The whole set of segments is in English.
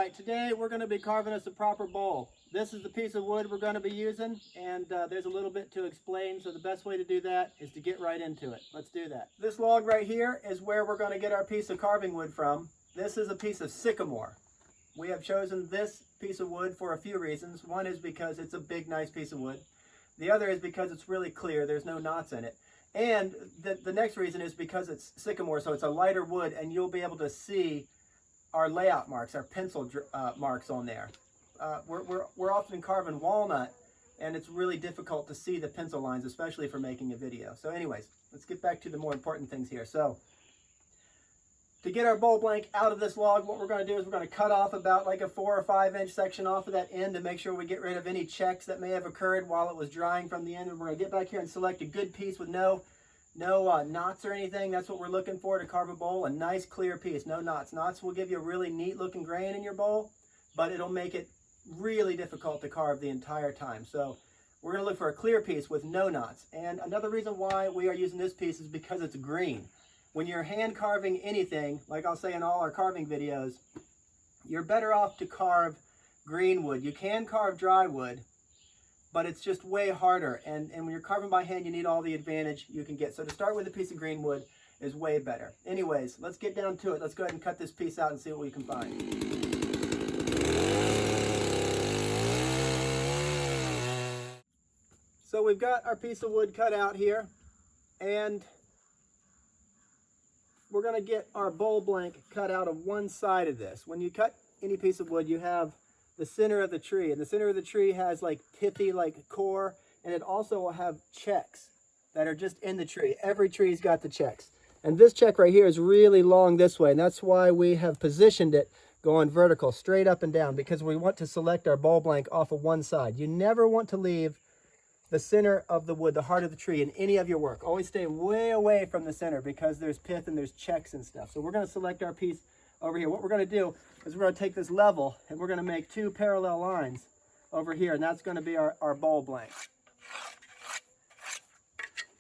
Alright, today we're going to be carving us a proper bowl. This is the piece of wood we're going to be using, and there's a little bit to explain, so the best way to do that is to get right into it. Let's do that. This log right here is where we're going to get our piece of carving wood from. This is a piece of sycamore. We have chosen this piece of wood for a few reasons. One is because it's a big, nice piece of wood. The other is because it's really clear, there's no knots in it. And the next reason is because it's sycamore, so it's a lighter wood, and you'll be able to see our layout marks, our pencil marks on there. We're often carving walnut, and it's really difficult to see the pencil lines, especially for making a video. So anyways, let's get back to the more important things here. So to get our bowl blank out of this log, what we're going to do is we're going to cut off about like a 4 or 5 inch section off of that end to make sure we get rid of any checks that may have occurred while it was drying from the end. And we're going to get back here and select a good piece with no knots or anything. That's what we're looking for to carve a bowl. A nice clear piece, no knots. Knots will give you a really neat looking grain in your bowl, but it'll make it really difficult to carve the entire time. So we're going to look for a clear piece with no knots. And another reason why we are using this piece is because it's green. When you're hand carving anything, like I'll say in all our carving videos, you're better off to carve green wood. You can carve dry wood, but it's just way harder. And when you're carving by hand, you need all the advantage you can get. So to start with a piece of green wood is way better. Anyways, let's get down to it. Let's go ahead and cut this piece out and see what we can find. So we've got our piece of wood cut out here, and we're going to get our bowl blank cut out of one side of this. When you cut any piece of wood, you have the center of the tree, and the center of the tree has like pithy like core, and it also will have checks that are just in the tree. Every tree's got the checks, and this check right here is really long this way, and that's why we have positioned it going vertical, straight up and down, because we want to select our bowl blank off of one side. You never want to leave the center of the wood, the heart of the tree, in any of your work. Always stay way away from the center because there's pith and there's checks and stuff. So we're going to select our piece over here. What we're going to do is we're going to take this level and we're going to make 2 parallel lines over here, and that's going to be our bowl blank.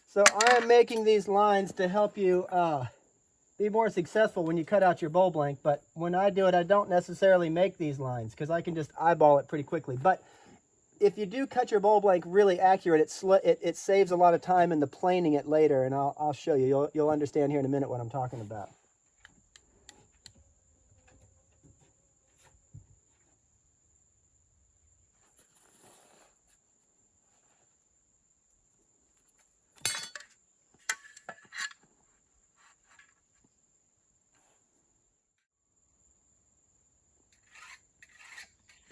So I am making these lines to help you be more successful when you cut out your bowl blank, but when I do it, I don't necessarily make these lines because I can just eyeball it pretty quickly. But if you do cut your bowl blank really accurate, it saves a lot of time in the planing it later, and I'll show you. You'll understand here in a minute what I'm talking about.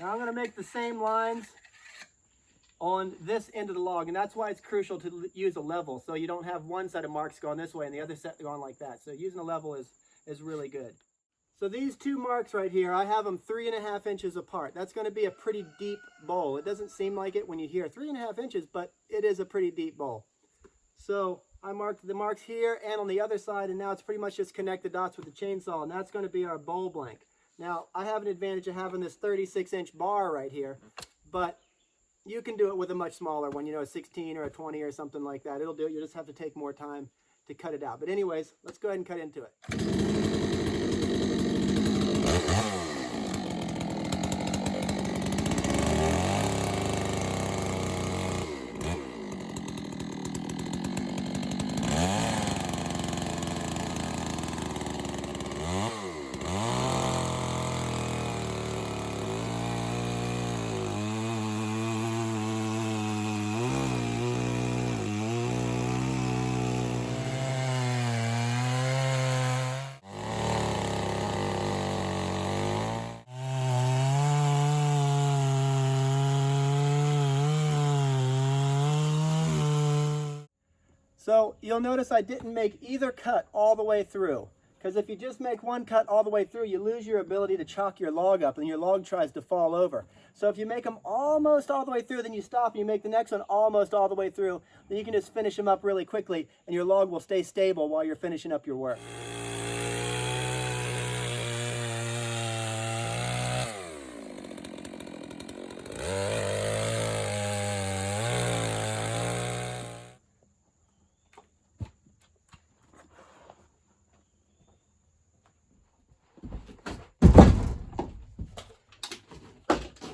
Now I'm going to make the same lines on this end of the log, and that's why it's crucial to use a level, so you don't have one set of marks going this way and the other set going like that. So using a level is really good. So these 2 marks right here, I have them 3.5 inches apart. That's going to be a pretty deep bowl. It doesn't seem like it when you hear 3.5 inches, but it is a pretty deep bowl. So I marked the marks here and on the other side, and now it's pretty much just connect the dots with the chainsaw, and that's going to be our bowl blank. Now I have an advantage of having this 36-inch bar right here, but you can do it with a much smaller one, you know, a 16 or a 20 or something like that. It'll do it. You just have to take more time to cut it out. But anyways, let's go ahead and cut into it. So you'll notice I didn't make either cut all the way through, because if you just make one cut all the way through, you lose your ability to chalk your log up and your log tries to fall over. So if you make them almost all the way through, then you stop and you make the next one almost all the way through, then you can just finish them up really quickly and your log will stay stable while you're finishing up your work.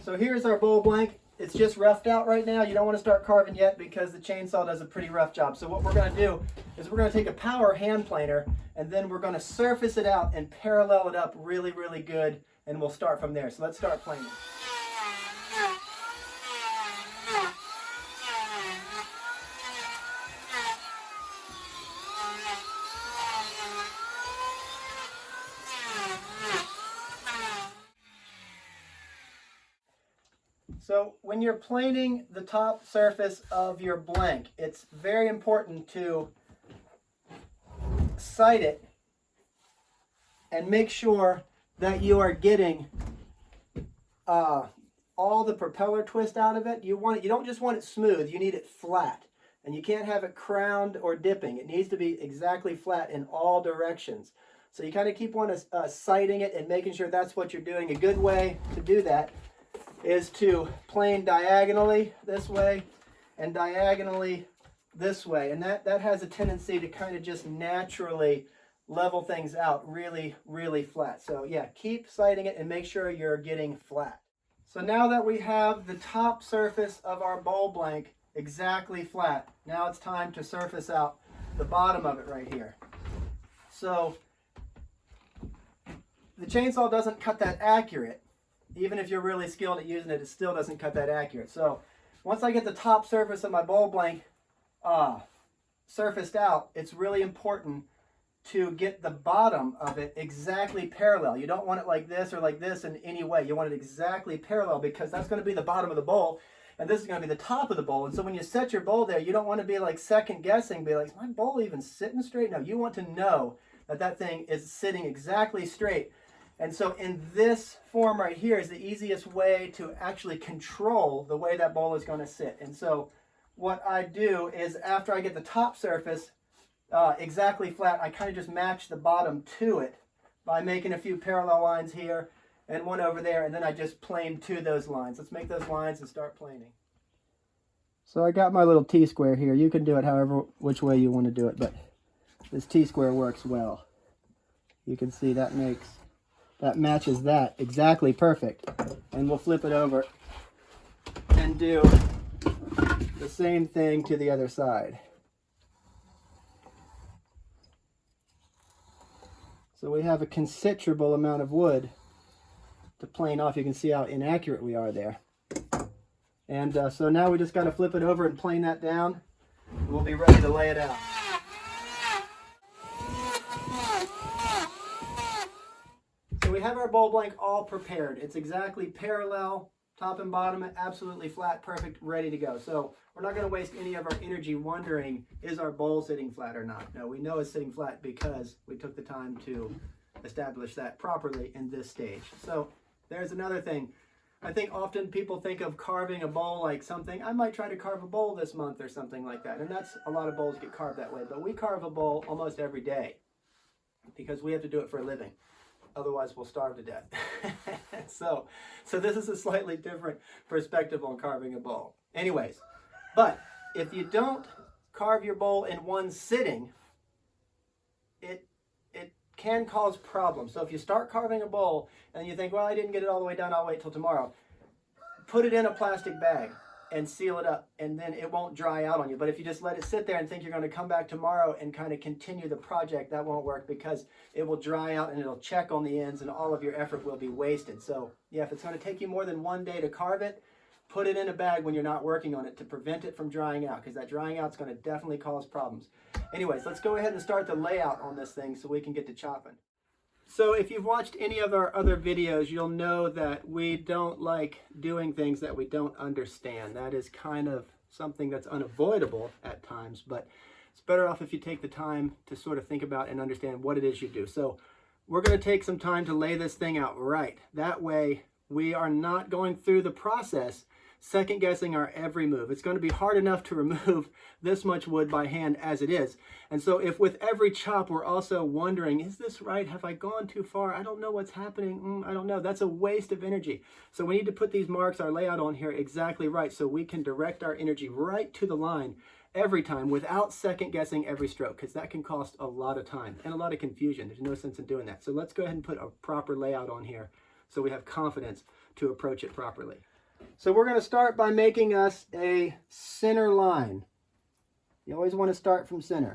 So here's our bowl blank. It's just roughed out right now. You don't want to start carving yet because the chainsaw does a pretty rough job. So what we're going to do is we're going to take a power hand planer and then we're going to surface it out and parallel it up really, really good, and we'll start from there. So let's start planing. So when you're planing the top surface of your blank, it's very important to sight it and make sure that you are getting all the propeller twist out of it. You don't just want it smooth, you need it flat. And you can't have it crowned or dipping. It needs to be exactly flat in all directions. So you kind of keep on sighting it and making sure that's what you're doing. A good way to do that is to plane diagonally this way and diagonally this way. And that has a tendency to kind of just naturally level things out really, really flat. So yeah, keep sighting it and make sure you're getting flat. So now that we have the top surface of our bowl blank exactly flat, now it's time to surface out the bottom of it right here. So the chainsaw doesn't cut that accurate. Even if you're really skilled at using it, it still doesn't cut that accurate. So once I get the top surface of my bowl blank surfaced out, it's really important to get the bottom of it exactly parallel. You don't want it like this or like this in any way. You want it exactly parallel because that's going to be the bottom of the bowl and this is going to be the top of the bowl. And so when you set your bowl there, you don't want to be like second guessing, be like, is my bowl even sitting straight? No, you want to know that that thing is sitting exactly straight. And so in this form right here is the easiest way to actually control the way that bowl is going to sit. And so what I do is after I get the top surface exactly flat, I kind of just match the bottom to it by making a few parallel lines here and one over there, and then I just plane to those lines. Let's make those lines and start planing. So I got my little T-square here. You can do it however which way you want to do it, but this T-square works well. You can see that matches that exactly perfect. And we'll flip it over and do the same thing to the other side. So we have a considerable amount of wood to plane off. You can see how inaccurate we are there. And so now we just got to flip it over and plane that down. We'll be ready to lay it out. So we have our bowl blank all prepared. It's exactly parallel, top and bottom, absolutely flat, perfect, ready to go. So we're not going to waste any of our energy wondering, is our bowl sitting flat or not? No, we know it's sitting flat because we took the time to establish that properly in this stage. So there's another thing. I think often people think of carving a bowl like something, I might try to carve a bowl this month or something like that. And that's, a lot of bowls get carved that way. But we carve a bowl almost every day because we have to do it for a living. Otherwise, we'll starve to death. So this is a slightly different perspective on carving a bowl. Anyways, but if you don't carve your bowl in one sitting, it can cause problems. So if you start carving a bowl and you think, well, I didn't get it all the way done, I'll wait till tomorrow. Put it in a plastic bag and seal it up, and then it won't dry out on you. But if you just let it sit there and think you're going to come back tomorrow and kind of continue the project, that won't work because it will dry out and it'll check on the ends and all of your effort will be wasted. So yeah, if it's going to take you more than one day to carve it, put it in a bag when you're not working on it to prevent it from drying out, because that drying out is going to definitely cause problems. Anyways, let's go ahead and start the layout on this thing so we can get to chopping. So if you've watched any of our other videos, you'll know that we don't like doing things that we don't understand. That is kind of something that's unavoidable at times, but it's better off if you take the time to sort of think about and understand what it is you do. So we're going to take some time to lay this thing out right. That way we are not going through the process second guessing our every move. It's going to be hard enough to remove this much wood by hand as it is. And so if with every chop we're also wondering, is this right? Have I gone too far? I don't know what's happening. I don't know. That's a waste of energy. So we need to put these marks, our layout on here exactly right so we can direct our energy right to the line every time without second guessing every stroke, because that can cost a lot of time and a lot of confusion. There's no sense in doing that. So let's go ahead and put a proper layout on here so we have confidence to approach it properly. So we're going to start by making us a center line. You always want to start from center.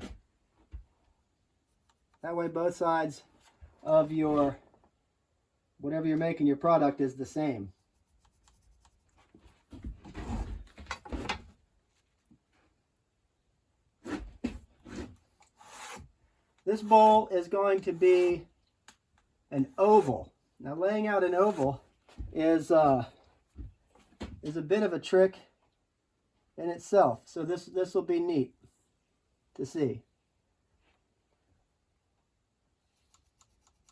That way both sides of your, whatever you're making, your product is the same. This bowl is going to be an oval. Now laying out an oval is a bit of a trick in itself. So this will be neat to see.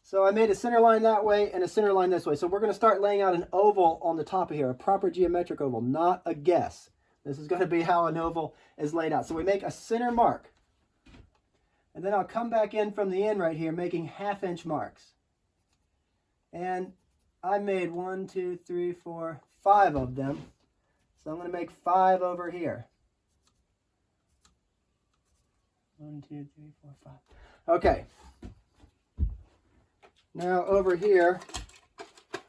So I made a center line that way and a center line this way. So we're going to start laying out an oval on the top of here, a proper geometric oval, not a guess. This is going to be how an oval is laid out. So we make a center mark. And then I'll come back in from the end right here, making 1/2 inch marks. And I made 1, 2, 3, 4, 5 of them. So I'm going to make 5 over here. 1, 2, 3, 4, 5. Okay. Now over here,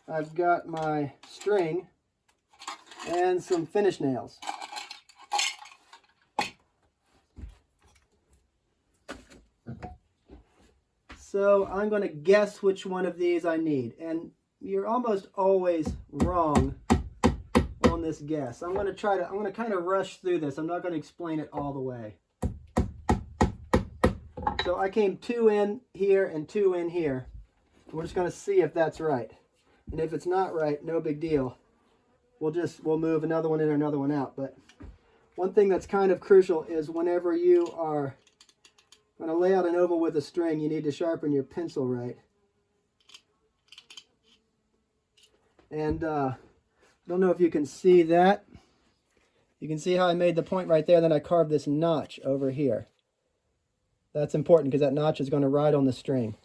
I've got my string and some finish nails. So I'm going to guess which one of these I need. And you're almost always wrong on this guess. I'm going to kind of rush through this. I'm not going to explain it all the way. So I came 2 in here and 2 in here. We're just going to see if that's right. And if it's not right, no big deal. We'll move another one in or another one out. But one thing that's kind of crucial is whenever you are going to lay out an oval with a string, you need to sharpen your pencil right. And I don't know if you can see that. You can see how I made the point right there, then I carved this notch over here. That's important because that notch is going to ride on the string.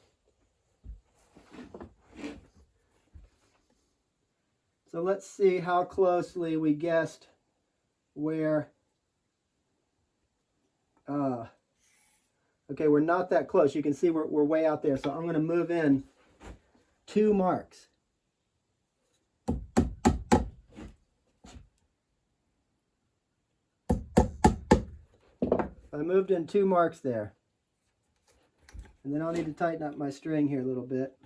So let's see how closely we guessed where, okay, we're not that close. You can see we're way out there. So I'm going to move in 2 marks. I moved in 2 marks there. And then I'll need to tighten up my string here a little bit.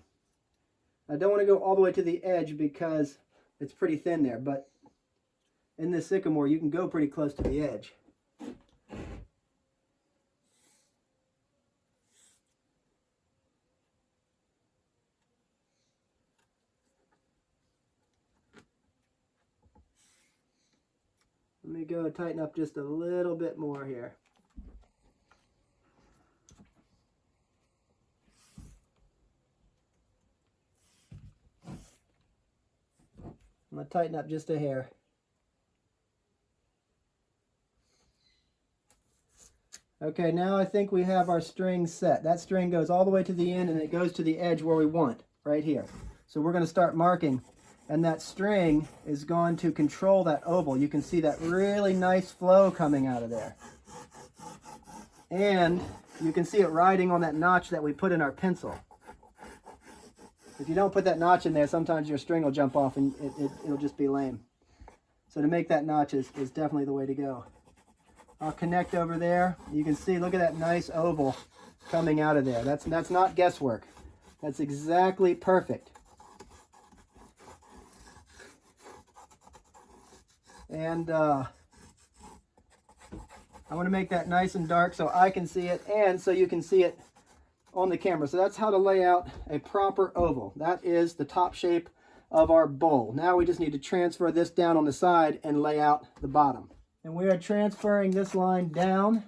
I don't want to go all the way to the edge because it's pretty thin there, but in this sycamore you can go pretty close to the edge. Let me go tighten up just a little bit more here. I'm going to tighten up just a hair. Okay, now I think we have our string set. That string goes all the way to the end and it goes to the edge where we want, right here. So we're going to start marking, and that string is going to control that oval. You can see that really nice flow coming out of there. And you can see it riding on that notch that we put in our pencil. If you don't put that notch in there, sometimes your string will jump off and it'll just be lame. So to make that notch is definitely the way to go. I'll connect over there. You can see, look at that nice oval coming out of there. That's not guesswork. That's exactly perfect. And I want to make that nice and dark so I can see it and so you can see it on the camera. So that's how to lay out a proper oval. That is the top shape of our bowl. Now we just need to transfer this down on the side and lay out the bottom. And we are transferring this line down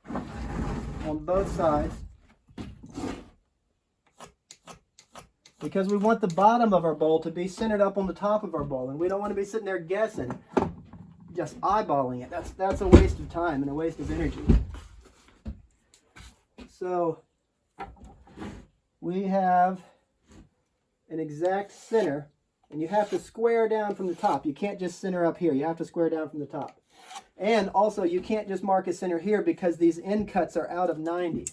on both sides because we want the bottom of our bowl to be centered up on the top of our bowl, and we don't want to be sitting there guessing, just eyeballing it. That's a waste of time and a waste of energy. So we have an exact center, and you have to square down from the top. You can't just center up here. You have to square down from the top. And also, you can't just mark a center here because these end cuts are out of 90.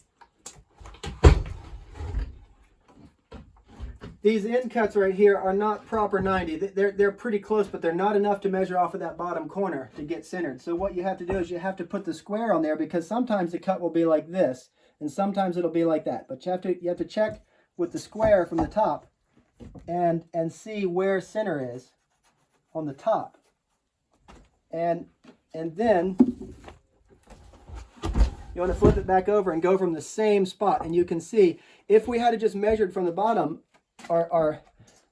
these end cuts right here are not proper 90. They're pretty close, but they're not enough to measure off of that bottom corner to get centered. So what you have to do is you have to put the square on there, because sometimes the cut will be like this and sometimes it'll be like that. But you have to check with the square from the top and see where center is on the top. And then you want to flip it back over and go from the same spot, and you can see if we had it just measured from the bottom,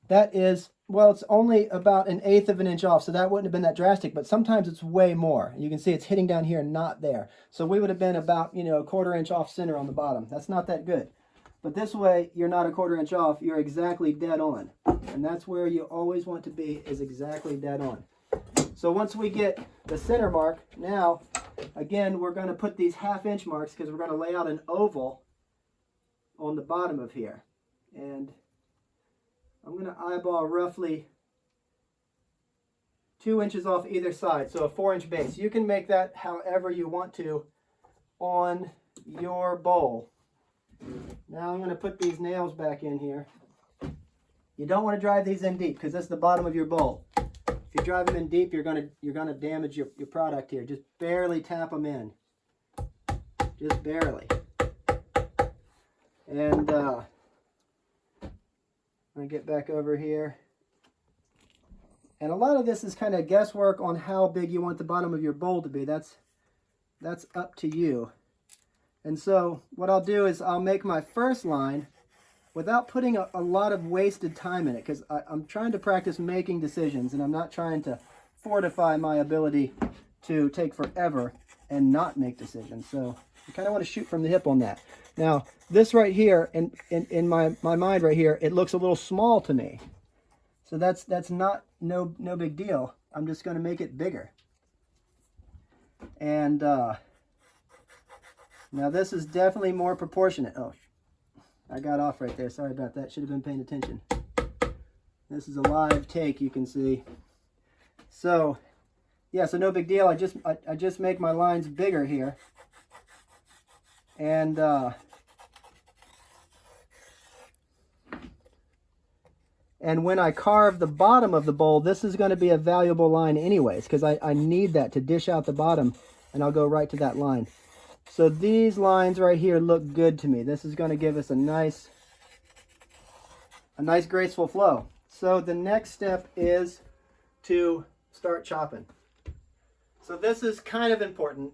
that is, well, it's only about 1/8 of an inch off, so that wouldn't have been that drastic, but sometimes it's way more. You can see it's hitting down here, not there. So we would have been about, you know, 1/4 inch off center on the bottom. That's not that good. But this way, you're not 1/4 inch off, you're exactly dead on. And that's where you always want to be, is exactly dead on. So once we get the center mark, now, again, we're going to put these 1/2 inch marks, because we're going to lay out an oval on the bottom of here. And I'm going to eyeball roughly 2 inches off either side, so a 4-inch base. You can make that however you want to on your bowl. Now I'm going to put these nails back in here. You don't want to drive these in deep, because that's the bottom of your bowl. If you drive them in deep, you're going to damage your product here. Just barely tap them in. Just barely. And I'm going to get back over here. And a lot of this is kind of guesswork on how big you want the bottom of your bowl to be. That's up to you. And so what I'll do is I'll make my first line without putting a lot of wasted time in it, because I'm trying to practice making decisions, and I'm not trying to fortify my ability to take forever and not make decisions. So you kind of want to shoot from the hip on that. Now, this right here, in my mind right here, it looks a little small to me. So that's no big deal. I'm just going to make it bigger. And now this is definitely more proportionate. Oh, I got off right there. Sorry about that. Should have been paying attention. This is a live take, you can see. So, yeah, so no big deal. I just make my lines bigger here. And when I carve the bottom of the bowl, this is going to be a valuable line anyways, because I need that to dish out the bottom, and I'll go right to that line. So these lines right here look good to me. This is going to give us a nice graceful flow. So the next step is to start chopping. So this is kind of important.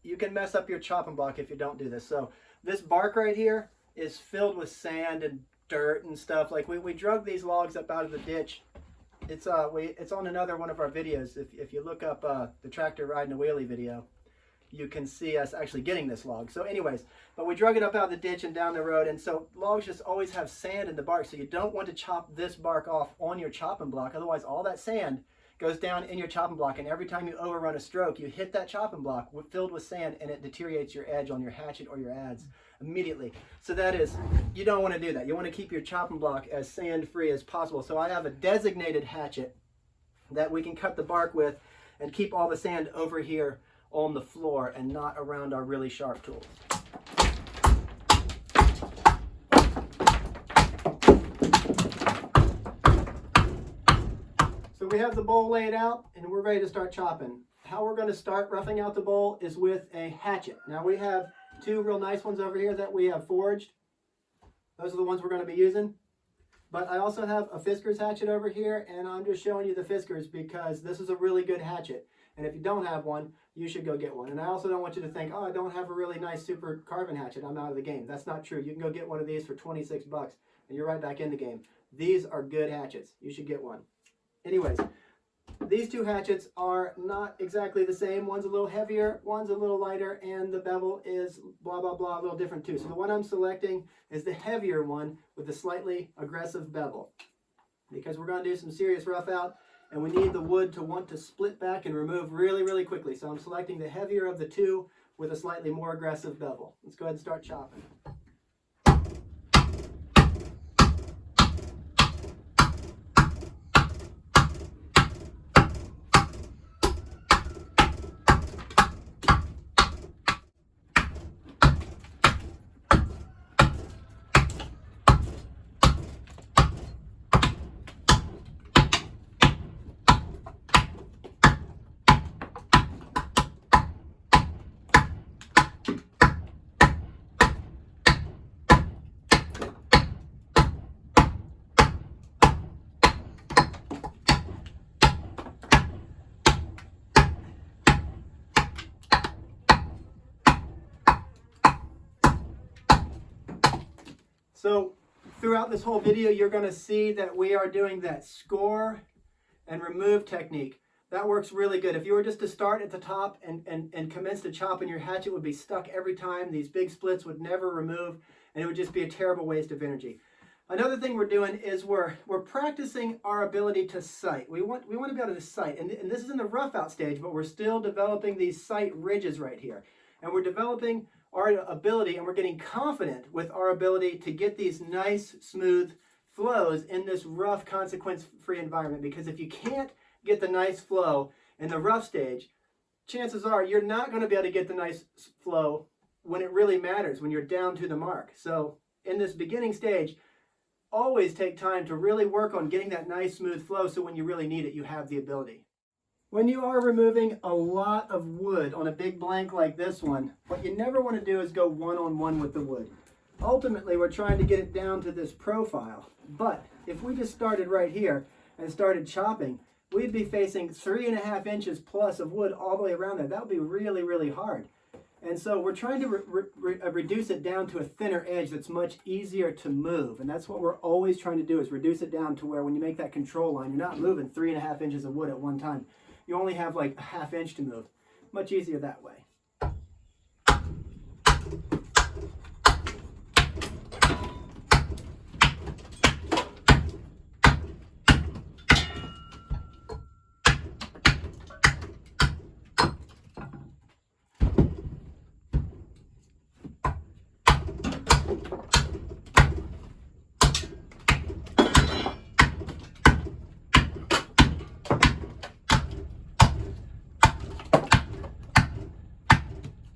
You can mess up your chopping block if you don't do this. So this bark right here is filled with sand and dirt and stuff. Like we drug these logs up out of the ditch. It's on another one of our videos. If you look up the tractor riding a wheelie video, you can see us actually getting this log. So anyways, but we drug it up out of the ditch and down the road, and so logs just always have sand in the bark, so you don't want to chop this bark off on your chopping block. Otherwise, all that sand goes down in your chopping block, and every time you overrun a stroke, you hit that chopping block filled with sand, and it deteriorates your edge on your hatchet or your adze immediately. So that is, you don't want to do that. You want to keep your chopping block as sand-free as possible. So I have a designated hatchet that we can cut the bark with and keep all the sand over here on the floor and not around our really sharp tools. So we have the bowl laid out and we're ready to start chopping. How we're going to start roughing out the bowl is with a hatchet. Now we have two real nice ones over here that we have forged. Those are the ones we're going to be using. But I also have a Fisker's hatchet over here, and I'm just showing you the Fisker's because this is a really good hatchet. And if you don't have one, you should go get one. And I also don't want you to think, oh, I don't have a really nice super carving hatchet, I'm out of the game. That's not true. You can go get one of these for 26 bucks and you're right back in the game. These are good hatchets. You should get one. Anyways, these two hatchets are not exactly the same. One's a little heavier, one's a little lighter, and the bevel is blah, blah, blah, a little different too. So the one I'm selecting is the heavier one with the slightly aggressive bevel, because we're going to do some serious rough out, and we need the wood to want to split back and remove really, really quickly. So I'm selecting the heavier of the two with a slightly more aggressive bevel. Let's go ahead and start chopping. So throughout this whole video, you're going to see that we are doing that score and remove technique. That works really good. If you were just to start at the top and commence to chop, and your hatchet would be stuck every time, these big splits would never remove, and it would just be a terrible waste of energy. Another thing we're doing is we're practicing our ability to sight. We want to be able to sight, and this is in the rough out stage, but we're still developing these sight ridges right here. And we're developing our ability, and we're getting confident with our ability to get these nice, smooth flows in this rough, consequence-free environment. Because if you can't get the nice flow in the rough stage, chances are you're not going to be able to get the nice flow when it really matters, when you're down to the mark. So in this beginning stage, always take time to really work on getting that nice smooth flow, so when you really need it, you have the ability. When you are removing a lot of wood on a big blank like this one, what you never want to do is go one-on-one with the wood. Ultimately, we're trying to get it down to this profile. But if we just started right here and started chopping, we'd be facing 3.5 inches plus of wood all the way around there. That would be really, really hard. And so we're trying to reduce it down to a thinner edge that's much easier to move. And that's what we're always trying to do, is reduce it down to where when you make that control line, you're not moving 3.5 inches of wood at one time. You only have like a ½ inch to move. Much easier that way.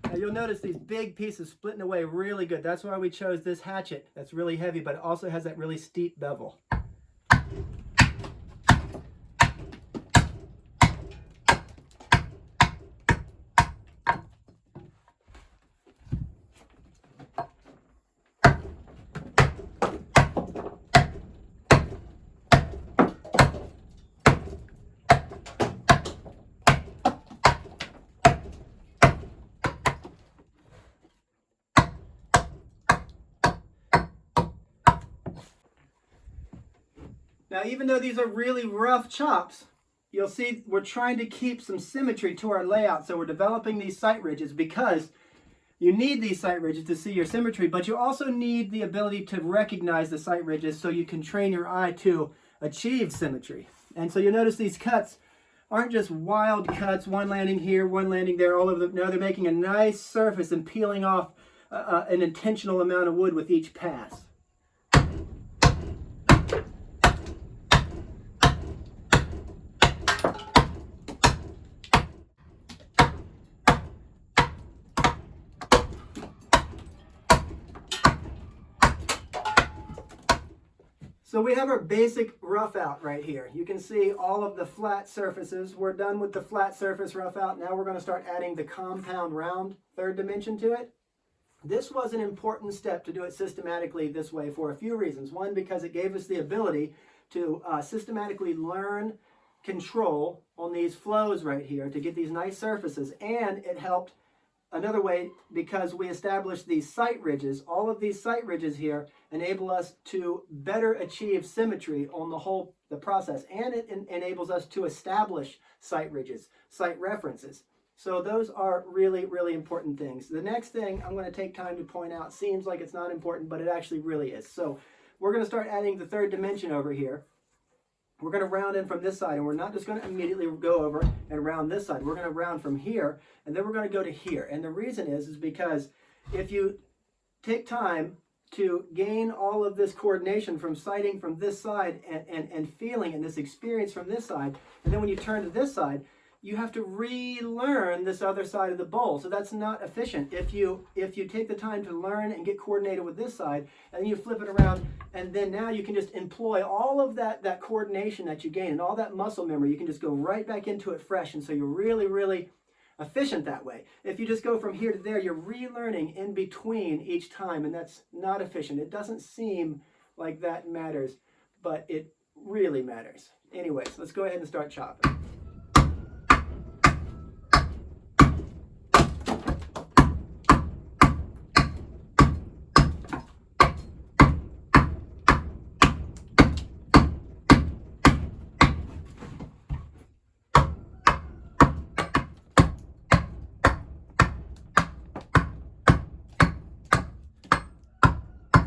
Now you'll notice these big pieces splitting away really good. That's why we chose this hatchet that's really heavy, but it also has that really steep bevel. Now, even though these are really rough chops, you'll see we're trying to keep some symmetry to our layout. So we're developing these sight ridges because you need these sight ridges to see your symmetry, but you also need the ability to recognize the sight ridges so you can train your eye to achieve symmetry. And so you'll notice these cuts aren't just wild cuts, one landing here, one landing there, all over them. No, they're making a nice surface and peeling off an intentional amount of wood with each pass. So we have our basic rough out right here. You can see all of the flat surfaces. We're done with the flat surface rough out. Now we're going to start adding the compound round third dimension to it. This was an important step to do it systematically this way for a few reasons. One, because it gave us the ability to systematically learn control on these flows right here to get these nice surfaces, and it helped another way because we established these sight ridges. All of these sight ridges here enable us to better achieve symmetry on the process, and it enables us to establish sight ridges, sight references. So those are really, really important things. The next thing I'm going to take time to point out seems like it's not important, but it actually really is. So we're going to start adding the third dimension over here. We're going to round in from this side, and we're not just going to immediately go over and round this side. We're going to round from here, and then we're going to go to here. And the reason is because if you take time to gain all of this coordination from sighting from this side and feeling and this experience from this side, and then when you turn to this side, you have to relearn this other side of the bowl. So that's not efficient. If you take the time to learn and get coordinated with this side, and you flip it around, and then now you can just employ all of that coordination that you gain and all that muscle memory, you can just go right back into it fresh. And so you're really, really efficient that way. If you just go from here to there, you're relearning in between each time, and that's not efficient. It doesn't seem like that matters, but it really matters. Anyways, let's go ahead and start chopping.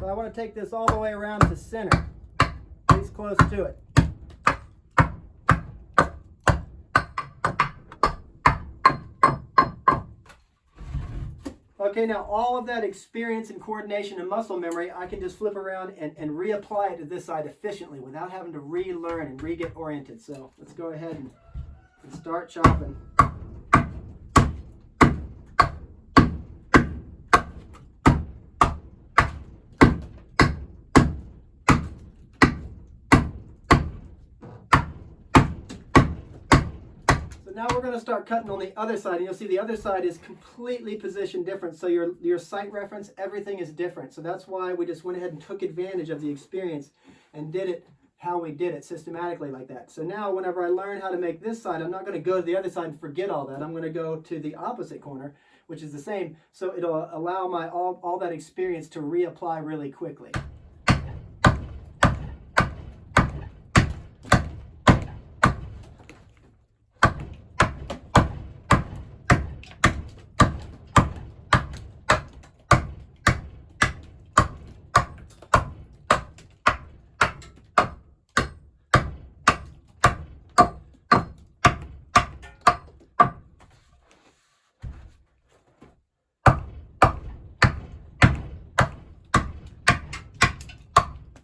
So I want to take this all the way around to center, at least close to it. Okay, now all of that experience and coordination and muscle memory, I can just flip around and reapply it to this side efficiently without having to relearn and re-get oriented. So let's go ahead and start chopping. Now we're going to start cutting on the other side, and you'll see the other side is completely positioned different. So your sight reference, everything is different. So that's why we just went ahead and took advantage of the experience and did it how we did it, systematically like that. So now whenever I learn how to make this side, I'm not going to go to the other side and forget all that. I'm going to go to the opposite corner, which is the same. So it'll allow my all that experience to reapply really quickly.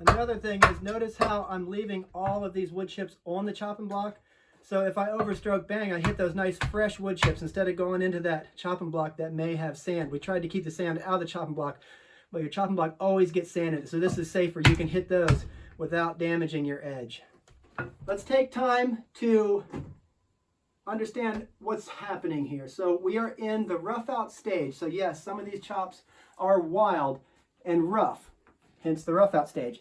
Another thing is, notice how I'm leaving all of these wood chips on the chopping block. So if I overstroke, bang, I hit those nice fresh wood chips instead of going into that chopping block that may have sand. We tried to keep the sand out of the chopping block, but your chopping block always gets sand in it. So this is safer. You can hit those without damaging your edge. Let's take time to understand what's happening here. So we are in the rough out stage. So yes, some of these chops are wild and rough, hence the rough out stage.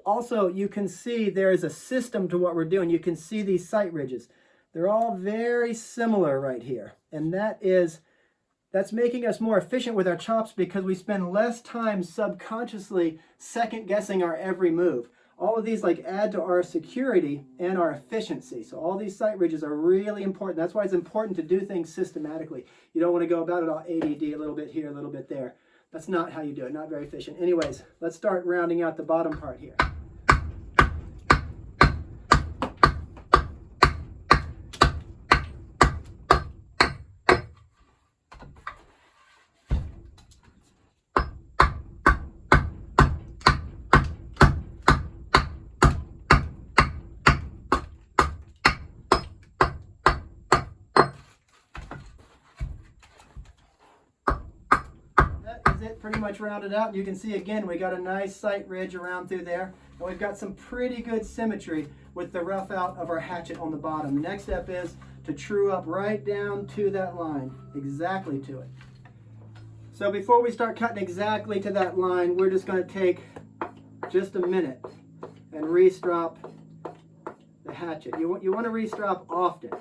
Also, you can see there is a system to what we're doing. You can see these sight ridges. They're all very similar right here. And that's making us more efficient with our chops because we spend less time subconsciously second guessing our every move. All of these add to our security and our efficiency. So all these sight ridges are really important. That's why it's important to do things systematically. You don't want to go about it all ADD, a little bit here, a little bit there. That's not how you do it, not very efficient. Anyways, let's start rounding out the bottom part here. Pretty much rounded out. You can see again we got a nice sight ridge around through there, and we've got some pretty good symmetry with the rough out of our hatchet on the bottom. Next step is to true up right down to that line, exactly to it. So before we start cutting exactly to that line, we're just going to take just a minute and restrop the hatchet. You want to restrop often,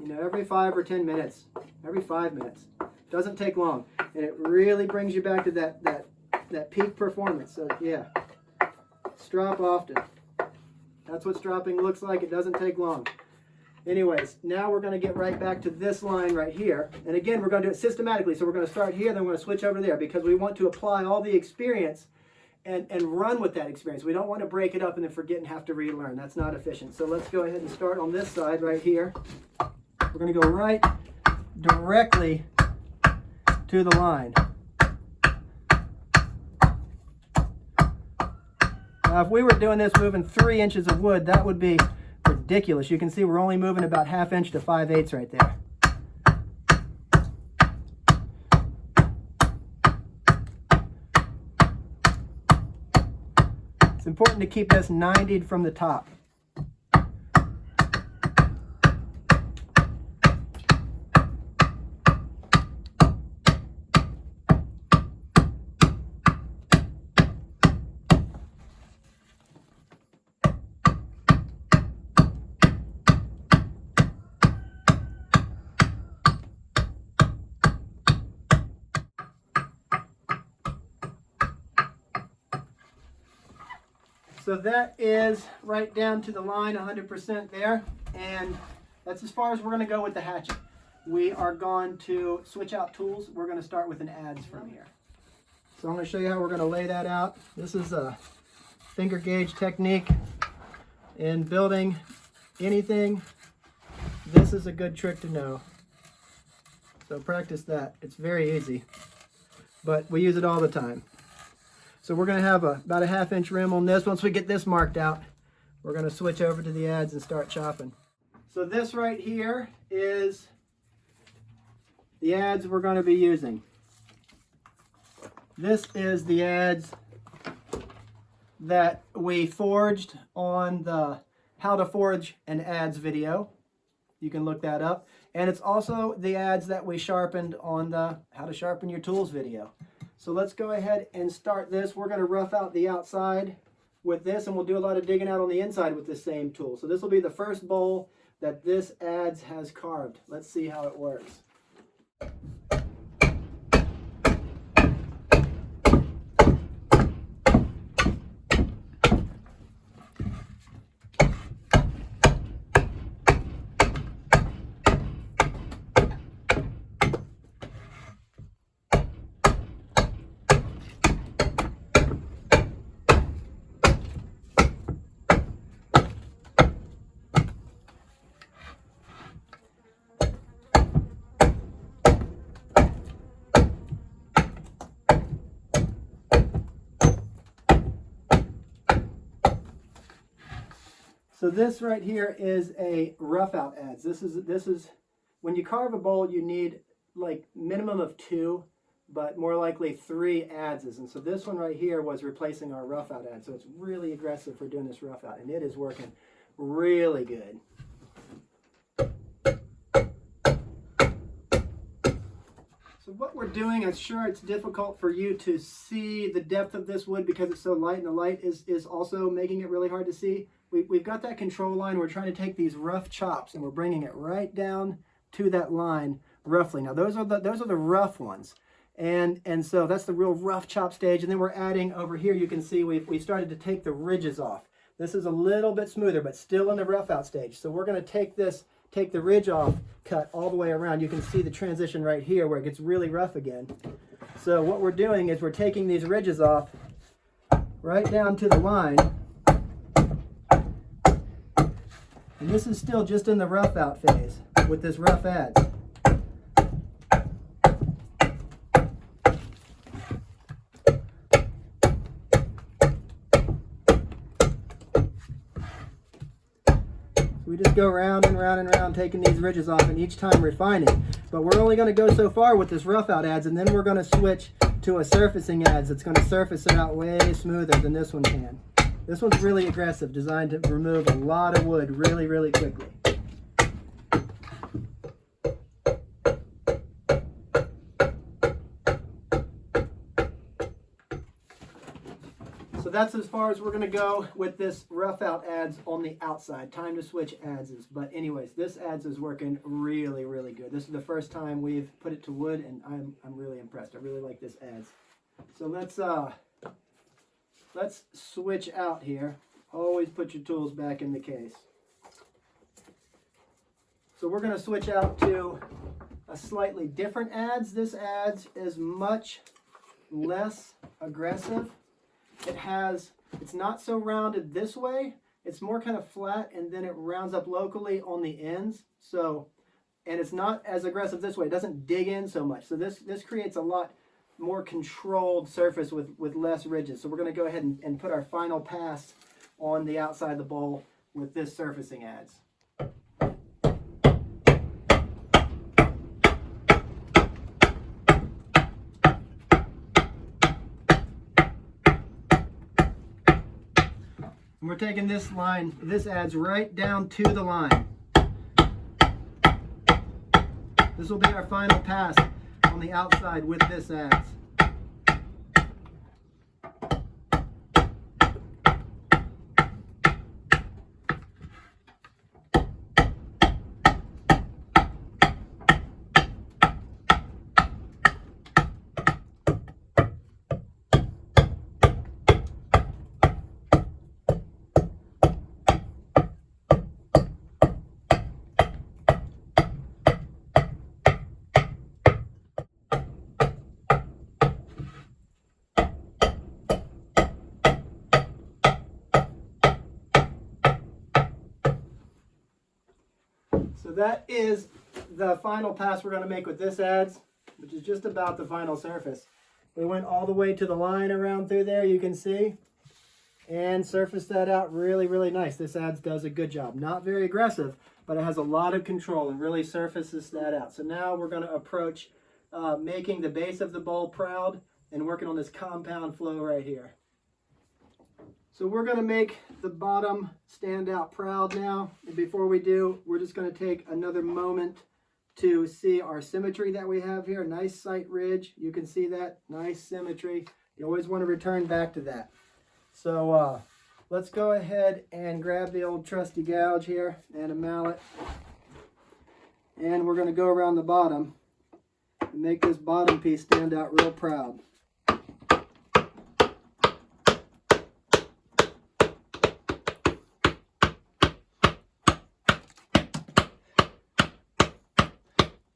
every 5 or 10 minutes, every 5 minutes. Doesn't take long, and it really brings you back to that peak performance. So yeah, strop often. That's what stropping looks like. It doesn't take long. Anyways, now we're going to get right back to this line right here, and again we're going to do it systematically. So we're going to start here, then we're going to switch over there because we want to apply all the experience and run with that experience. We don't want to break it up and then forget and have to relearn. That's not efficient. So let's go ahead and start on this side right here. We're going to go right directly to the line. Now if we were doing this moving 3 inches of wood, that would be ridiculous. You can see we're only moving about 1/2 inch to 5/8 right there. It's important to keep this 90'd from the top. So that is right down to the line, 100% there, and that's as far as we're going to go with the hatchet. We are going to switch out tools. We're going to start with an adze from here. So I'm going to show you how we're going to lay that out. This is a finger gauge technique. In building anything, this is a good trick to know. So practice that. It's very easy, but we use it all the time. So we're going to have about a 1/2 inch rim on this. Once we get this marked out, we're going to switch over to the adze and start chopping. So this right here is the adze we're going to be using. This is the adze that we forged on the How to Forge an Adze video. You can look that up. And it's also the adze that we sharpened on the How to Sharpen Your Tools video. So let's go ahead and start this. We're going to rough out the outside with this, and we'll do a lot of digging out on the inside with this same tool. So this will be the first bowl that this adze has carved. Let's see how it works. So this right here is a rough out adze. This is when you carve a bowl, you need like minimum of 2, but more likely 3 adzes. And so this one right here was replacing our rough out adze. So it's really aggressive for doing this rough out, and it is working really good. So what we're doing, I'm sure it's difficult for you to see the depth of this wood because it's so light, and the light is also making it really hard to see. We've got that control line. We're trying to take these rough chops and we're bringing it right down to that line roughly. Now those are the rough ones, and so that's the real rough chop stage. And then we're adding over here. You can see we started to take the ridges off. This is a little bit smoother, but still in the rough out stage. So we're going to take the ridge off, cut all the way around. You can see the transition right here where it gets really rough again. So what we're doing is we're taking these ridges off right down to the line. And this is still just in the rough out phase with this rough adze. We just go round and round and round taking these ridges off, and each time refining. But we're only going to go so far with this rough out adze, and then we're going to switch to a surfacing adze that's going to surface it out way smoother than this one can. This one's really aggressive, designed to remove a lot of wood really, really quickly. So that's as far as we're going to go with this rough out adze on the outside. Time to switch adzes. But anyways, this adze is working really, really good. This is the first time we've put it to wood, and I'm really impressed. I really like this adze. So let's switch out here. Always put your tools back in the case. So we're going to switch out to a slightly different adze. This adze is much less aggressive. It's not so rounded this way. It's more kind of flat, and then it rounds up locally on the ends. So, and it's not as aggressive this way. It doesn't dig in so much. So this creates a lot more controlled surface with less ridges. So we're going to go ahead and put our final pass on the outside of the bowl with this surfacing adze. And we're taking this adze right down to the line. This will be our final pass on the outside with this adze. So that is the final pass we're going to make with this adze, which is just about the final surface. We went all the way to the line around through there, you can see, and surfaced that out really, really nice. This adze does a good job. Not very aggressive, but it has a lot of control and really surfaces that out. So now we're going to approach making the base of the bowl proud and working on this compound flow right here. So we're going to make the bottom stand out proud now. And before we do, we're just going to take another moment to see our symmetry that we have here. Nice sight ridge. You can see that. Nice symmetry. You always want to return back to that. So let's go ahead and grab the old trusty gouge here and a mallet. And we're going to go around the bottom and make this bottom piece stand out real proud.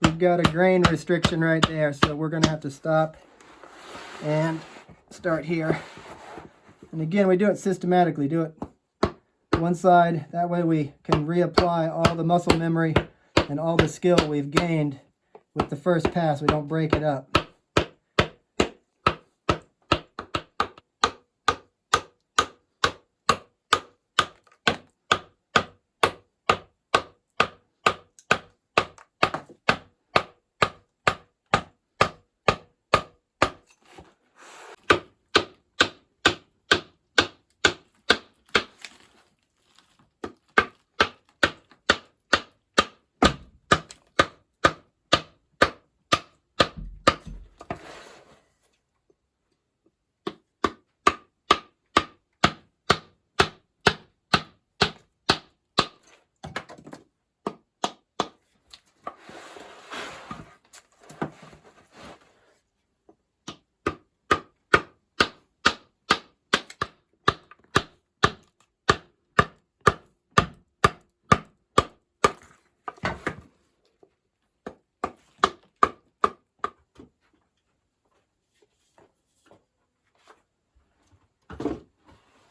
We've got a grain restriction right there, so we're going to have to stop and start here. And again, we do it systematically. Do it one side. That way we can reapply all the muscle memory and all the skill we've gained with the first pass. We don't break it up.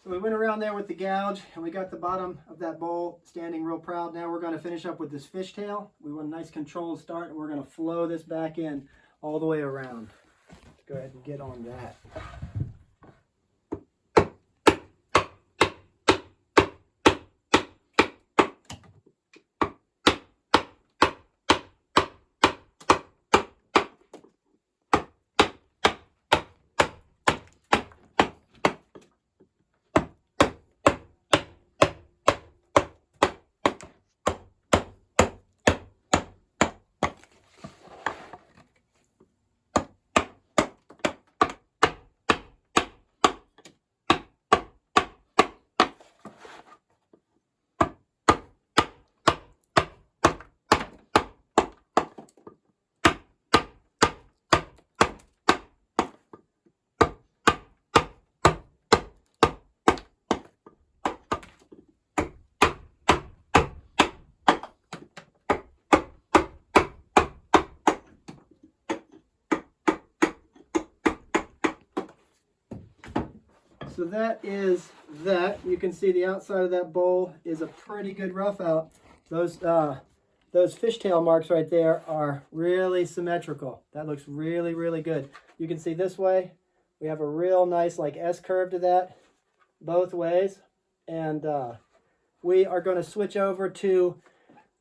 So we went around there with the gouge and we got the bottom of that bowl standing real proud. Now we're going to finish up with this fishtail. We want a nice controlled start and we're going to flow this back in all the way around. Let's go ahead and get on that. So that is that. You can see the outside of that bowl is a pretty good rough out. Those fishtail marks right there are really symmetrical. That looks really, really good. You can see this way, we have a real nice like S curve to that both ways. And we are going to switch over to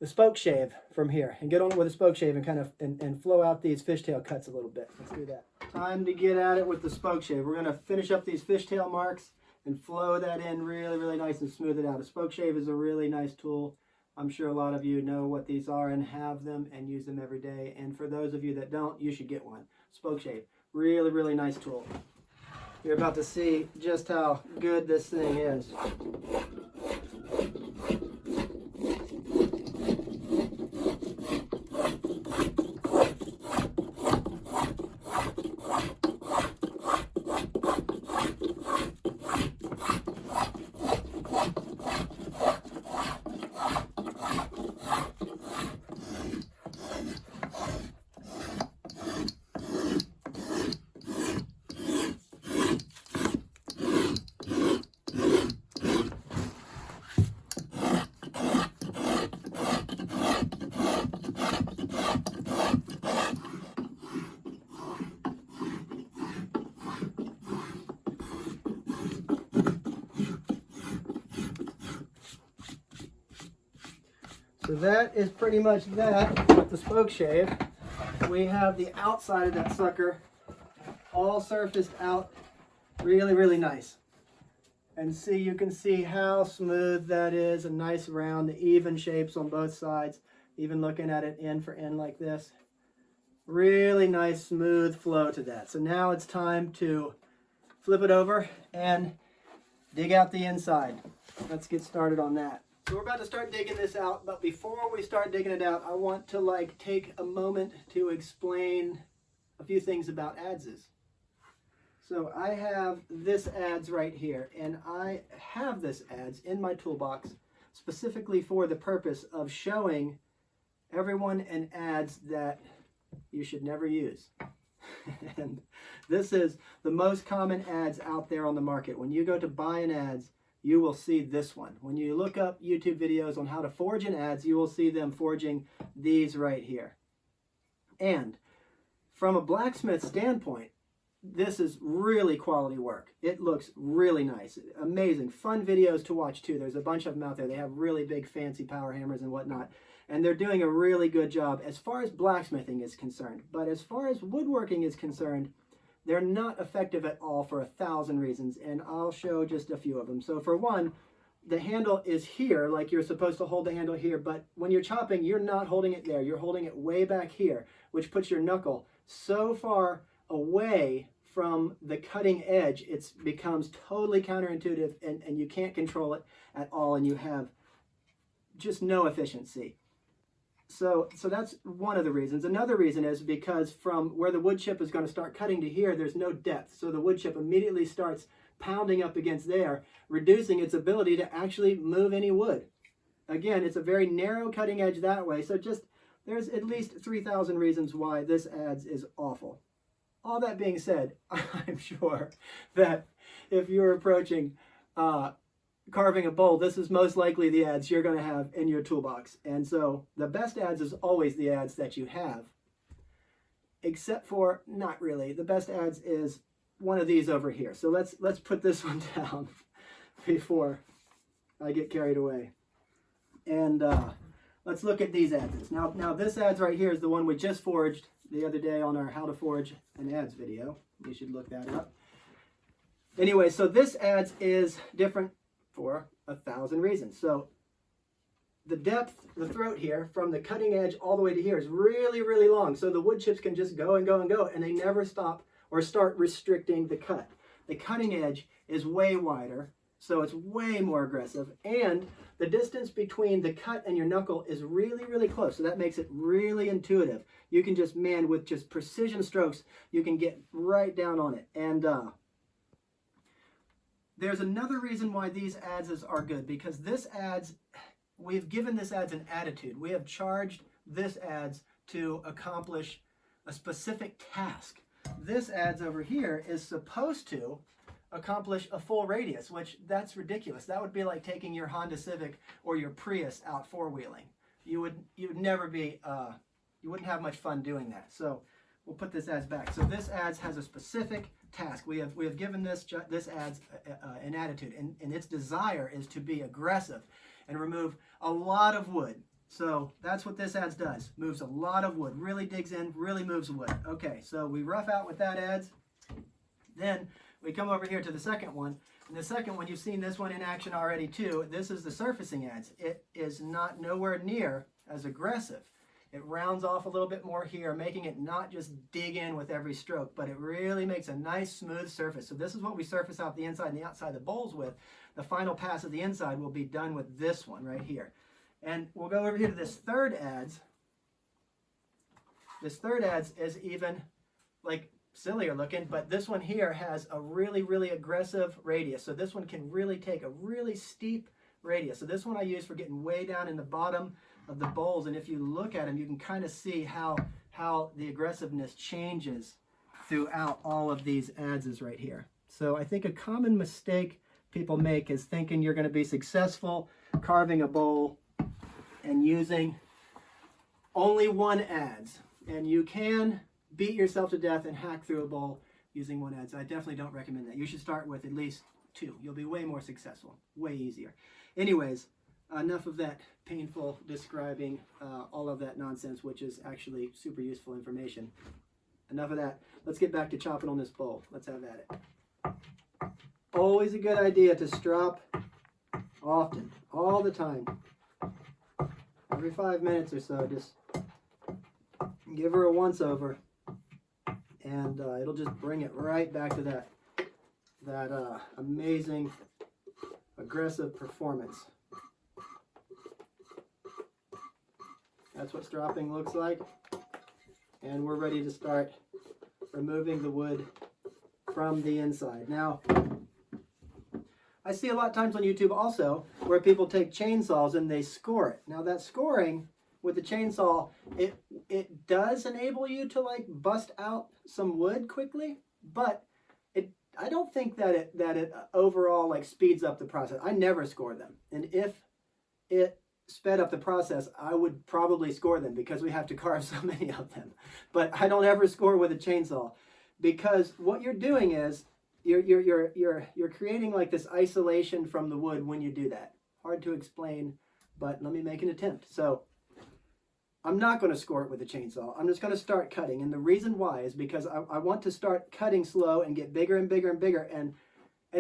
the spoke shave from here and get on with the spoke shave and kind of and flow out these fishtail cuts a little bit. Let's do that. Time to get at it with the spoke shave. We're going to finish up these fishtail marks and flow that in really, really nice and smooth it out. A spoke shave is a really nice tool. I'm sure a lot of you know what these are and have them and use them every day. And for those of you that don't, you should get one. Spoke shave, really, really nice tool. You're about to see just how good this thing is. So that is pretty much that with the spoke shave. We have the outside of that sucker all surfaced out really, really nice. And see, you can see how smooth that is, a nice round, even shapes on both sides, even looking at it end for end like this. Really nice, smooth flow to that. So now it's time to flip it over and dig out the inside. Let's get started on that. So we're about to start digging this out, but before we start digging it out, I want to take a moment to explain a few things about adzes. So I have this adze right here, and I have this adze in my toolbox specifically for the purpose of showing everyone an adze that you should never use. And this is the most common adze out there on the market. When you go to buy an adze, you will see this one. When you look up YouTube videos on how to forge an adze, you will see them forging these right here. And from a blacksmith standpoint, this is really quality work. It looks really nice. Amazing. Fun videos to watch too. There's a bunch of them out there. They have really big fancy power hammers and whatnot. And they're doing a really good job as far as blacksmithing is concerned. But as far as woodworking is concerned, they're not effective at all for 1,000 reasons. And I'll show just a few of them. So for one, the handle is here, like you're supposed to hold the handle here. But when you're chopping, you're not holding it there. You're holding it way back here, which puts your knuckle so far away from the cutting edge, it becomes totally counterintuitive, and you can't control it at all, and you have just no efficiency. So that's one of the reasons. Another reason is because from where the wood chip is going to start cutting to here, there's no depth. So the wood chip immediately starts pounding up against there, reducing its ability to actually move any wood. Again, it's a very narrow cutting edge that way. So there's at least 3,000 reasons why this adze is awful. All that being said, I'm sure that if you're approaching carving a bowl, this is most likely the adze you're going to have in your toolbox. And so the best adze is always the adze that you have, except for, not really, the best adze is one of these over here. So let's put this one down before I get carried away. And let's look at these adzes. Now this adze right here is the one we just forged the other day on our how to forge an adze video. You should look that up. Anyway, so this adze is different for 1,000 reasons. So the depth, the throat here, from the cutting edge all the way to here is really, really long. So the wood chips can just go and go and go, and they never stop or start restricting the cut. The cutting edge is way wider, so it's way more aggressive. And the distance between the cut and your knuckle is really, really close. So that makes it really intuitive. You can just, man, with just precision strokes, you can get right down on it. And there's another reason why these adzes are good, because this adze, we've given this adze an attitude. We have charged this adze to accomplish a specific task. This adze over here is supposed to accomplish a full radius, which that's ridiculous. That would be like taking your Honda Civic or your Prius out four-wheeling. You would never be, you wouldn't have much fun doing that. So we'll put this adze back. So this adze has a specific task. We have given this adze an attitude, and its desire is to be aggressive and remove a lot of wood. So that's what this adze does. Moves a lot of wood, really digs in, really moves wood. Okay, so we rough out with that adze. Then we come over here to the second one. And the second one, you've seen this one in action already too. This is the surfacing adze. It is not nowhere near as aggressive. It rounds off a little bit more here, making it not just dig in with every stroke, but it really makes a nice smooth surface. So this is what we surface out the inside and the outside of the bowls with. The final pass of the inside will be done with this one right here. And we'll go over here to this third adze. This third adze is even like sillier looking, but this one here has a really, really aggressive radius. So this one can really take a really steep radius. So this one I use for getting way down in the bottom of the bowls, and if you look at them, you can kind of see how the aggressiveness changes throughout all of these adzes right here. So I think a common mistake people make is thinking you're going to be successful carving a bowl and using only one adze, and you can beat yourself to death and hack through a bowl using one adze. I definitely don't recommend that. You should start with at least two. You'll be way more successful, way easier. Anyways, enough of that painful describing all of that nonsense, which is actually super useful information. Enough of that. Let's get back to chopping on this bowl. Let's have at it. Always a good idea to strop often, all the time. Every 5 minutes or so, just give her a once over, and it'll just bring it right back to that amazing, aggressive performance. That's what stropping looks like. And we're ready to start removing the wood from the inside. Now, I see a lot of times on YouTube also where people take chainsaws and they score it. Now that scoring with the chainsaw, it does enable you to like bust out some wood quickly, but I don't think that it overall like speeds up the process. I never score them, and if it sped up the process, I would probably score them because we have to carve so many of them. But I don't ever score with a chainsaw, because what you're doing is you're creating like this isolation from the wood when you do that. Hard to explain, but let me make an attempt. So I'm not going to score it with a chainsaw. I'm just going to start cutting, and the reason why is because I want to start cutting slow and get bigger and bigger and bigger, and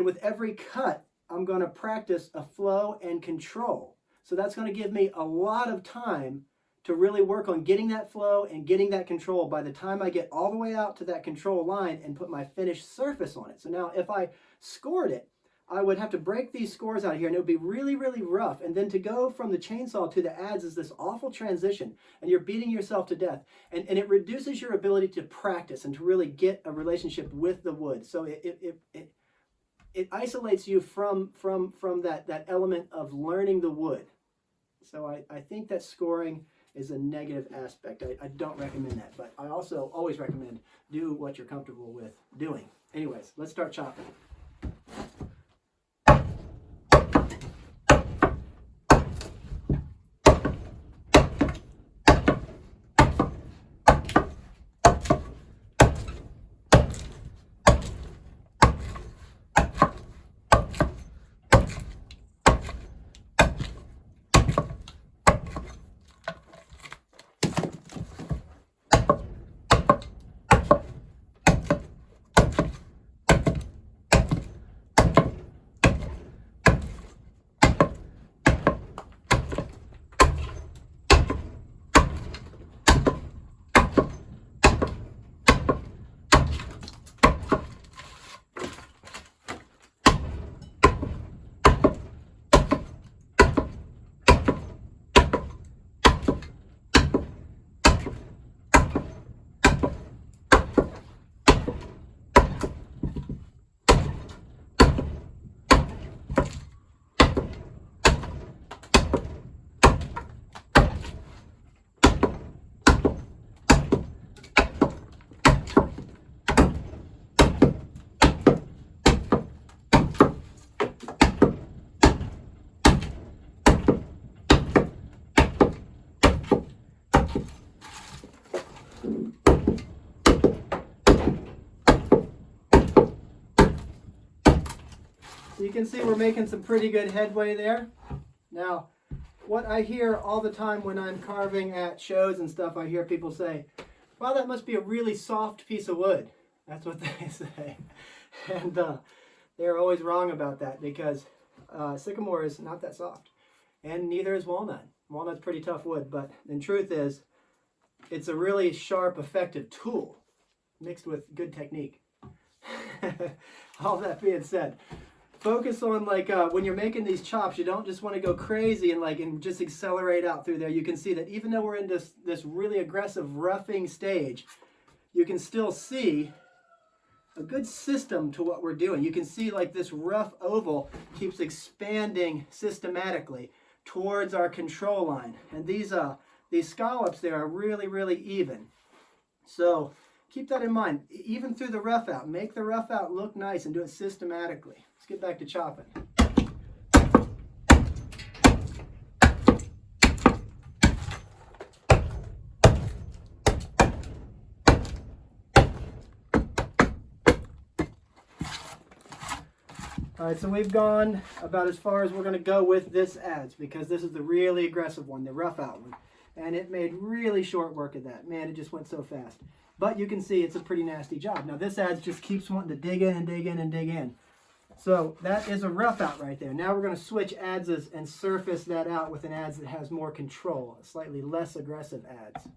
with every cut I'm going to practice a flow and control. So that's going to give me a lot of time to really work on getting that flow and getting that control by the time I get all the way out to that control line and put my finished surface on it. So now if I scored it, I would have to break these scores out here, and it would be really, really rough. And then to go from the chainsaw to the adze is this awful transition, and you're beating yourself to death. And it reduces your ability to practice and to really get a relationship with the wood. So it isolates you from that element of learning the wood. So I think that scoring is a negative aspect. I don't recommend that, but I also always recommend do what you're comfortable with doing. Anyways, let's start chopping. You can see we're making some pretty good headway there. Now, what I hear all the time when I'm carving at shows and stuff, I hear people say, wow, that must be a really soft piece of wood. That's what they say. And they're always wrong about that, because sycamore is not that soft. And neither is walnut. Walnut's pretty tough wood, but the truth is, it's a really sharp, effective tool mixed with good technique. All that being said, focus on like when you're making these chops, you don't just want to go crazy and just accelerate out through there. You can see that even though we're in this really aggressive roughing stage, you can still see a good system to what we're doing. You can see like this rough oval keeps expanding systematically towards our control line, and these scallops there are really, really even. So keep that in mind, even through the rough out. Make the rough out look nice and do it systematically. Let's get back to chopping. All right, so we've gone about as far as we're going to go with this adze, because this is the really aggressive one, the rough out one. And it made really short work of that. Man, it just went so fast. But you can see it's a pretty nasty job. Now this adze just keeps wanting to dig in and dig in and dig in. So that is a rough out right there. Now we're going to switch adzes and surface that out with an adze that has more control, a slightly less aggressive adze.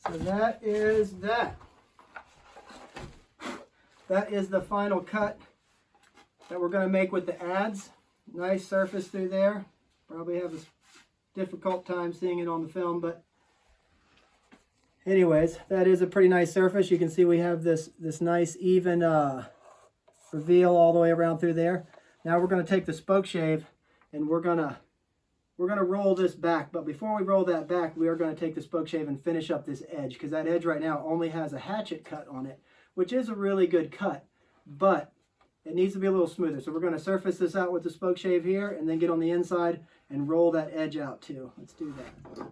So that is that. That is the final cut that we're going to make with the adze. Nice surface through there. Probably have a difficult time seeing it on the film, but anyways, that is a pretty nice surface. You can see we have this nice even reveal all the way around through there. Now we're going to take the spoke shave and we're going to roll this back. But before we roll that back, we are going to take the spoke shave and finish up this edge, because that edge right now only has a hatchet cut on it, which is a really good cut, but it needs to be a little smoother. So we're going to surface this out with the spoke shave here and then get on the inside and roll that edge out too. Let's do that.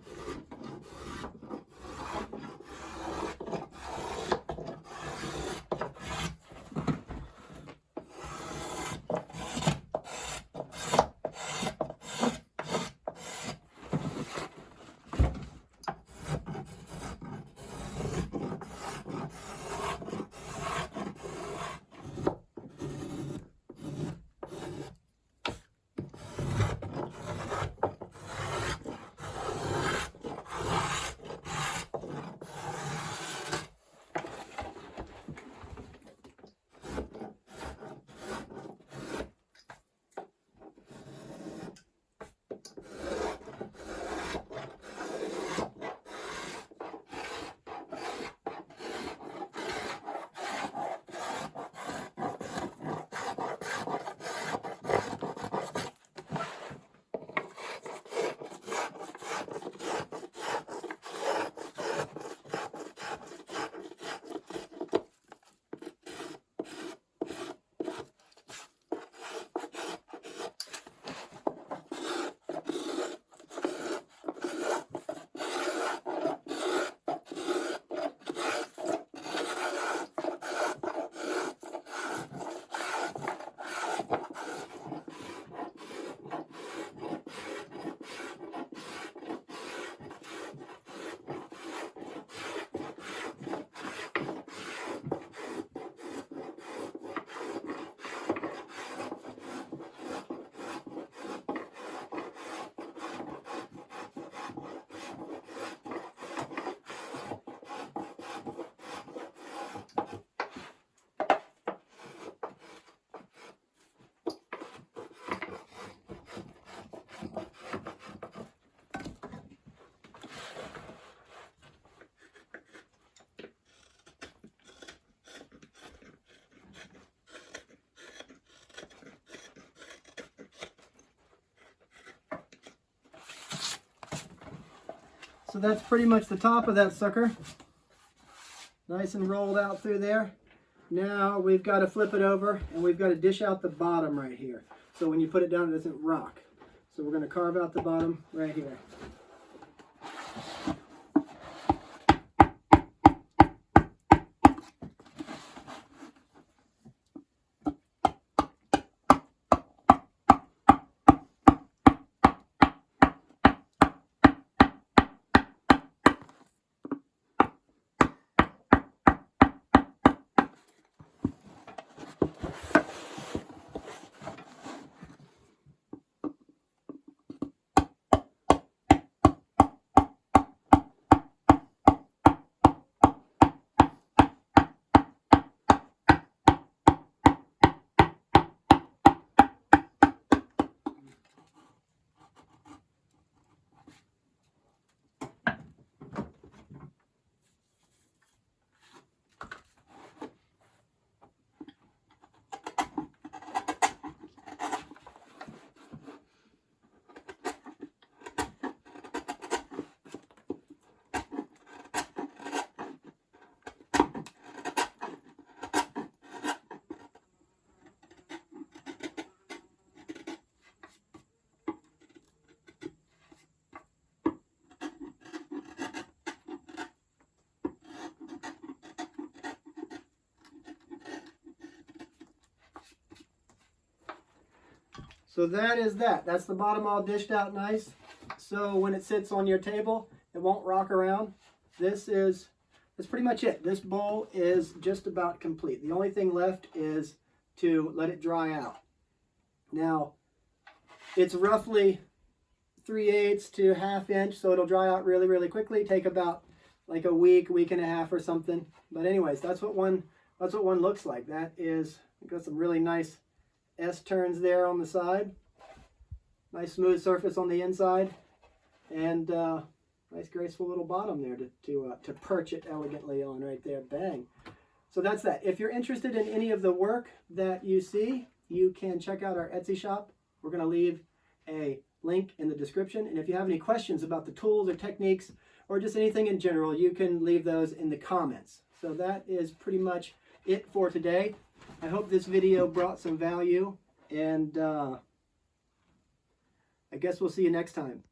So that's pretty much the top of that sucker. Nice and rolled out through there. Now we've got to flip it over and we've got to dish out the bottom right here. So when you put it down, it doesn't rock. So we're going to carve out the bottom right here. So that is that. That's the bottom all dished out nice. So when it sits on your table, it won't rock around. That's pretty much it. This bowl is just about complete. The only thing left is to let it dry out. Now, it's roughly 3/8 to 1/2 inch, so it'll dry out really, really quickly. Take about like a week and a half or something. But anyways, that's what one looks like. That is, got some really nice S-turns there on the side. Nice smooth surface on the inside, and nice graceful little bottom there to perch it elegantly on right there. Bang. So that's that. If you're interested in any of the work that you see, you can check out our Etsy shop. We're going to leave a link in the description. And if you have any questions about the tools or techniques or just anything in general, you can leave those in the comments. So that is pretty much it for today. I hope this video brought some value, and I guess we'll see you next time.